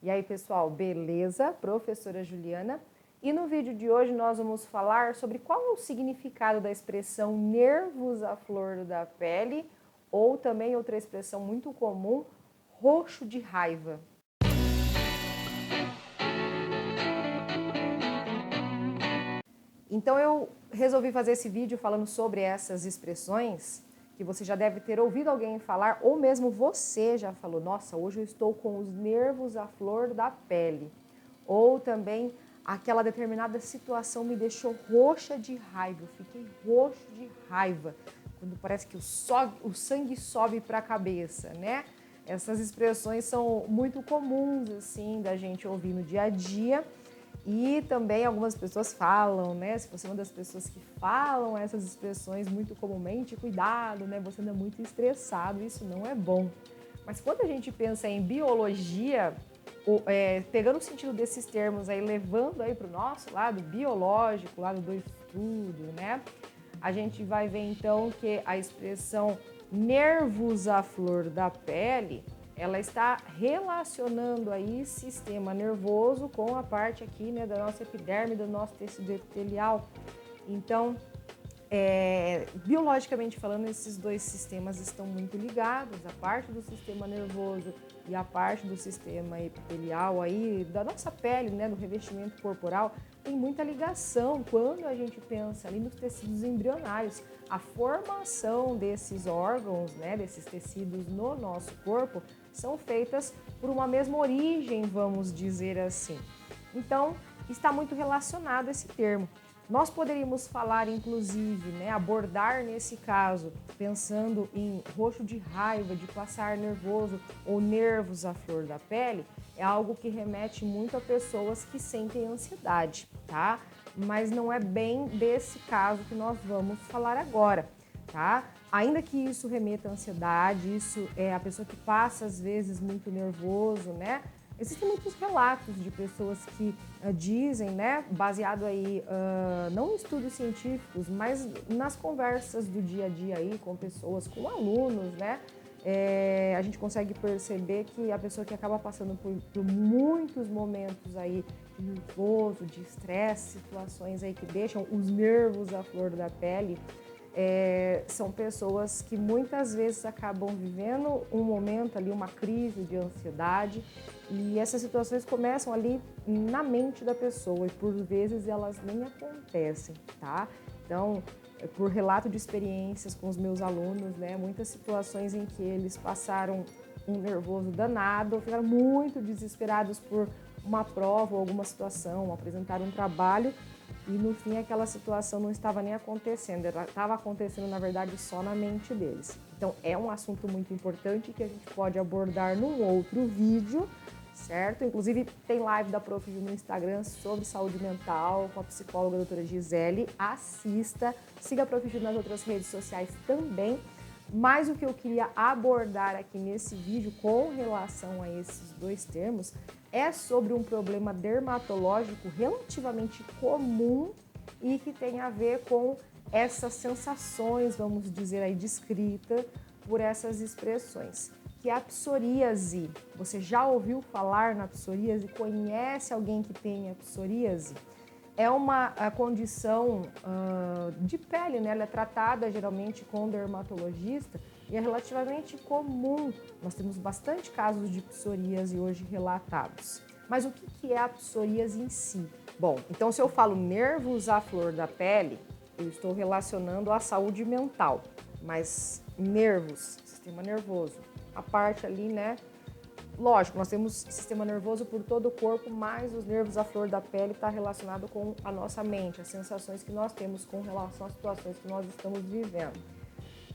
E aí, pessoal, beleza? Professora Juliana. E no vídeo de hoje nós vamos falar sobre qual é o significado da expressão nervos à flor da pele, ou também outra expressão muito comum, roxo de raiva. Então eu resolvi fazer esse vídeo falando sobre essas expressões que você já deve ter ouvido alguém falar, ou mesmo você já falou, nossa, hoje eu estou com os nervos à flor da pele. Ou também, aquela determinada situação me deixou roxa de raiva, eu fiquei roxo de raiva, quando parece que o sangue sobe para a cabeça, né? Essas expressões são muito comuns, assim, da gente ouvir no dia a dia. E também algumas pessoas falam, né? Se você é uma das pessoas que falam essas expressões muito comumente, cuidado, né? Você anda muito estressado, isso não é bom. Mas quando a gente pensa em biologia, pegando o sentido desses termos aí, levando aí para o nosso lado biológico, lado do estudo, né? A gente vai ver então que a expressão nervos à flor da pele, ela está relacionando aí sistema nervoso com a parte aqui, né, da nossa epiderme, do nosso tecido epitelial. Então, biologicamente falando, esses dois sistemas estão muito ligados, a parte do sistema nervoso e a parte do sistema epitelial aí, da nossa pele, né, do revestimento corporal, tem muita ligação quando a gente pensa ali nos tecidos embrionários. A formação desses órgãos, né, desses tecidos no nosso corpo, são feitas por uma mesma origem, vamos dizer assim. Então, está muito relacionado esse termo. Nós poderíamos falar, inclusive, né, abordar nesse caso, pensando em roxo de raiva, de passar nervoso ou nervos à flor da pele, é algo que remete muito a pessoas que sentem ansiedade, tá? Mas não é bem desse caso que nós vamos falar agora, tá? Ainda que isso remeta à ansiedade, isso é a pessoa que passa às vezes muito nervoso, né? Existem muitos relatos de pessoas que dizem, né, baseado aí, não em estudos científicos, mas nas conversas do dia a dia aí com pessoas, com alunos, né, a gente consegue perceber que a pessoa que acaba passando por muitos momentos aí de nervoso, de estresse, situações aí que deixam os nervos à flor da pele, são pessoas que muitas vezes acabam vivendo um momento ali, uma crise de ansiedade, e essas situações começam ali na mente da pessoa e por vezes elas nem acontecem, tá? Então, por relato de experiências com os meus alunos, né, muitas situações em que eles passaram um nervoso danado, ficaram muito desesperados por uma prova ou alguma situação, apresentaram um trabalho e no fim aquela situação não estava nem acontecendo, ela estava acontecendo na verdade só na mente deles. Então é um assunto muito importante que a gente pode abordar num outro vídeo, certo? Inclusive tem live da Prof. no Instagram sobre saúde mental com a psicóloga a doutora Gisele, assista, siga a Prof. nas outras redes sociais também. Mas o que eu queria abordar aqui nesse vídeo com relação a esses dois termos é sobre um problema dermatológico relativamente comum e que tem a ver com essas sensações, vamos dizer aí, descrita por essas expressões, que é a psoríase. Você já ouviu falar na psoríase? Conhece alguém que tenha psoríase? É uma condição de pele, né? Ela é tratada geralmente com dermatologista e é relativamente comum. Nós temos bastante casos de psoríase hoje relatados. Mas o que é a psoríase em si? Bom, então se eu falo nervos à flor da pele, eu estou relacionando à saúde mental. Mas nervos, sistema nervoso, a parte ali, né? Lógico, nós temos sistema nervoso por todo o corpo, mas os nervos à flor da pele está relacionado com a nossa mente, as sensações que nós temos com relação às situações que nós estamos vivendo.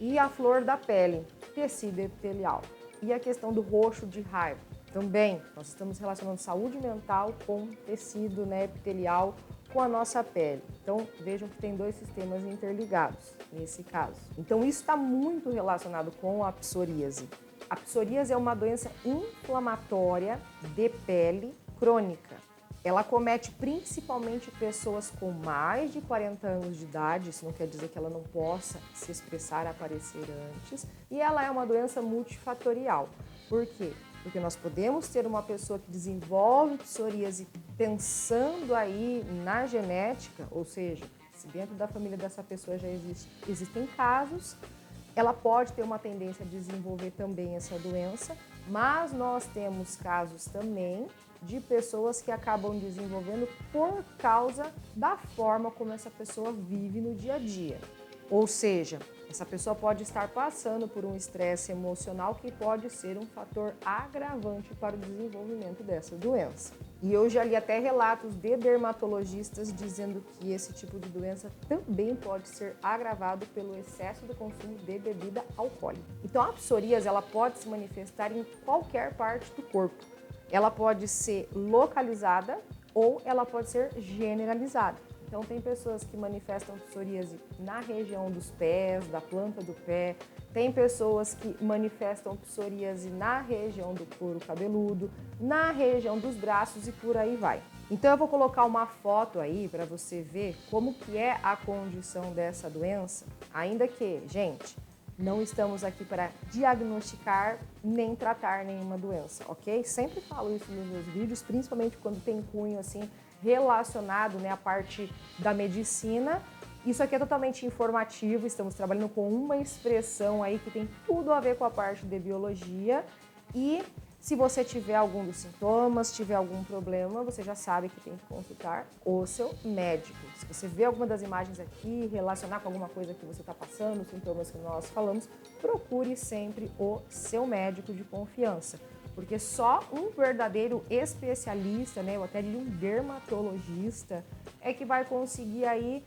E a flor da pele, tecido epitelial. E a questão do roxo de raiva. Também, nós estamos relacionando saúde mental com tecido, né, epitelial, com a nossa pele. Então, vejam que tem dois sistemas interligados nesse caso. Então, isso está muito relacionado com a psoríase. A psoríase é uma doença inflamatória de pele crônica. Ela acomete principalmente pessoas com mais de 40 anos de idade, isso não quer dizer que ela não possa se expressar, aparecer antes, e ela é uma doença multifatorial. Por quê? Porque nós podemos ter uma pessoa que desenvolve psoríase pensando aí na genética, ou seja, se dentro da família dessa pessoa já existem casos, ela pode ter uma tendência a desenvolver também essa doença, mas nós temos casos também de pessoas que acabam desenvolvendo por causa da forma como essa pessoa vive no dia a dia. Ou seja, essa pessoa pode estar passando por um estresse emocional que pode ser um fator agravante para o desenvolvimento dessa doença. E eu já li até relatos de dermatologistas dizendo que esse tipo de doença também pode ser agravado pelo excesso do consumo de bebida alcoólica. Então a psoríase ela pode se manifestar em qualquer parte do corpo. Ela pode ser localizada ou ela pode ser generalizada. Então tem pessoas que manifestam psoríase na região dos pés, da planta do pé. Tem pessoas que manifestam psoríase na região do couro cabeludo, na região dos braços e por aí vai. Então eu vou colocar uma foto aí para você ver como que é a condição dessa doença, ainda que, gente, não estamos aqui para diagnosticar nem tratar nenhuma doença, ok? Sempre falo isso nos meus vídeos, principalmente quando tem cunho assim relacionado, né, à parte da medicina. Isso aqui é totalmente informativo, estamos trabalhando com uma expressão aí que tem tudo a ver com a parte de biologia e se você tiver algum dos sintomas, tiver algum problema, você já sabe que tem que consultar o seu médico. Se você vê alguma das imagens aqui, relacionar com alguma coisa que você está passando, os sintomas que nós falamos, procure sempre o seu médico de confiança. Porque só um verdadeiro especialista, né, ou até de um dermatologista, é que vai conseguir aí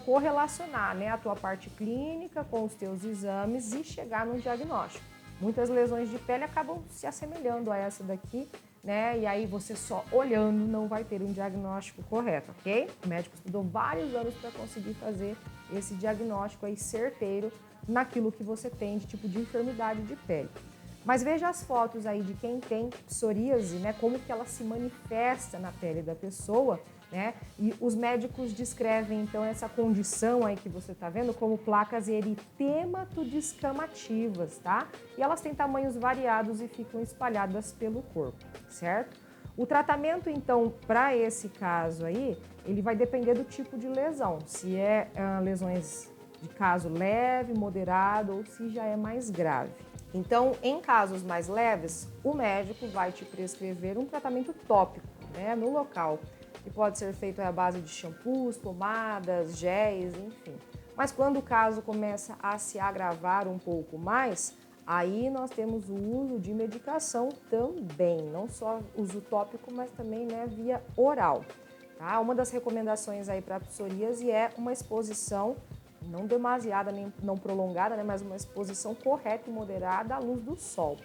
correlacionar, né, a tua parte clínica com os teus exames e chegar num diagnóstico. Muitas lesões de pele acabam se assemelhando a essa daqui, né? E aí você só olhando não vai ter um diagnóstico correto, ok? O médico estudou vários anos para conseguir fazer esse diagnóstico aí certeiro naquilo que você tem de tipo de enfermidade de pele. Mas veja as fotos aí de quem tem psoríase, né? Como que ela se manifesta na pele da pessoa, né? E os médicos descrevem então essa condição aí que você está vendo como placas eritema-descamativas, tá? E elas têm tamanhos variados e ficam espalhadas pelo corpo, certo? O tratamento então para esse caso aí, ele vai depender do tipo de lesão, se é lesões de caso leve, moderado ou se já é mais grave. Então, em casos mais leves, o médico vai te prescrever um tratamento tópico, né, no local, que pode ser feito à base de shampoos, pomadas, géis, enfim. Mas quando o caso começa a se agravar um pouco mais, aí nós temos o uso de medicação também, não só uso tópico, mas também, né, via oral. Tá? Uma das recomendações aí para a psoríase é uma exposição não demasiada, nem não prolongada, né, mas uma exposição correta e moderada à luz do sol.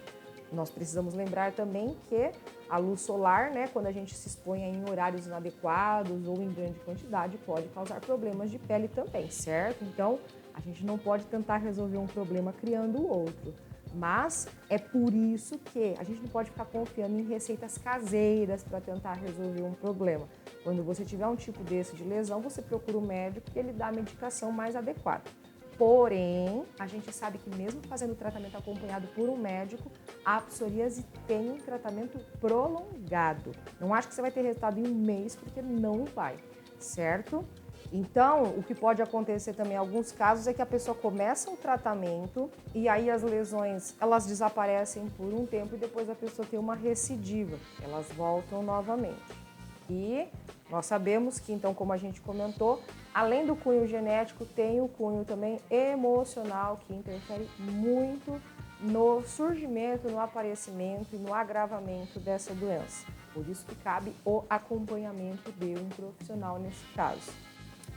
Nós precisamos lembrar também que a luz solar, né, quando a gente se expõe em horários inadequados ou em grande quantidade, pode causar problemas de pele também, certo? Então, a gente não pode tentar resolver um problema criando o outro. Mas é por isso que a gente não pode ficar confiando em receitas caseiras para tentar resolver um problema. Quando você tiver um tipo desse de lesão, você procura o médico e ele dá a medicação mais adequada. Porém, a gente sabe que mesmo fazendo o tratamento acompanhado por um médico, a psoríase tem um tratamento prolongado. Não acho que você vai ter resultado em um mês, porque não vai, certo? Então, o que pode acontecer também em alguns casos é que a pessoa começa o tratamento e aí as lesões, elas desaparecem por um tempo e depois a pessoa tem uma recidiva, elas voltam novamente. E nós sabemos que, então, como a gente comentou, além do cunho genético, tem o cunho também emocional que interfere muito no surgimento, no aparecimento e no agravamento dessa doença. Por isso que cabe o acompanhamento de um profissional nesse caso.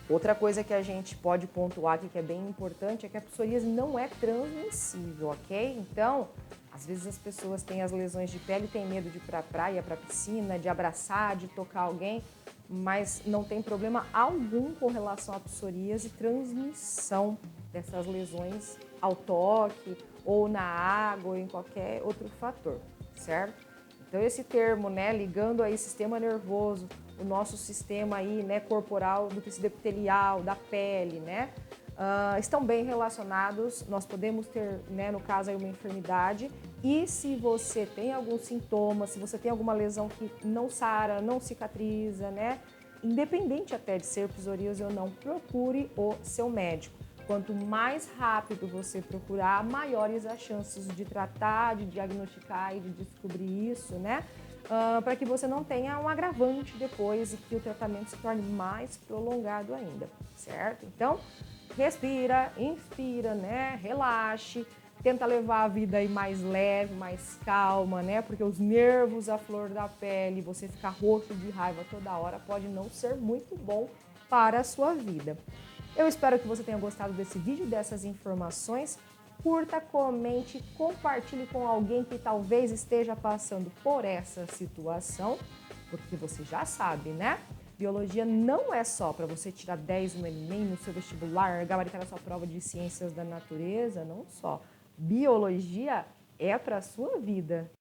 Outra coisa que a gente pode pontuar aqui que é bem importante é que a psoríase não é transmissível, ok? Então, às vezes as pessoas têm as lesões de pele, têm medo de ir para a praia, para a piscina, de abraçar, de tocar alguém, mas não tem problema algum com relação à psoríase e transmissão dessas lesões ao toque ou na água ou em qualquer outro fator, certo? Então esse termo, né, ligando aí sistema nervoso, o nosso sistema aí, né, corporal, do tecido epitelial, da pele, né, estão bem relacionados. Nós podemos ter, né, no caso aí uma enfermidade E se você tem algum sintoma, se você tem alguma lesão que não sara, não cicatriza, né? Independente até de ser psoríase ou não, procure o seu médico. Quanto mais rápido você procurar, maiores as chances de tratar, de diagnosticar e de descobrir isso, né? Para que você não tenha um agravante depois e que o tratamento se torne mais prolongado ainda, certo? Então, respira, inspira, né? Relaxe, tenta levar a vida aí mais leve, mais calma, né? Porque os nervos à flor da pele, você ficar roxo de raiva toda hora pode não ser muito bom para a sua vida. Eu espero que você tenha gostado desse vídeo, dessas informações. Curta, comente, compartilhe com alguém que talvez esteja passando por essa situação, porque você já sabe, né? Biologia não é só para você tirar 10 no Enem, no seu vestibular, gabaritar a sua prova de ciências da natureza, não só. Biologia é para a sua vida.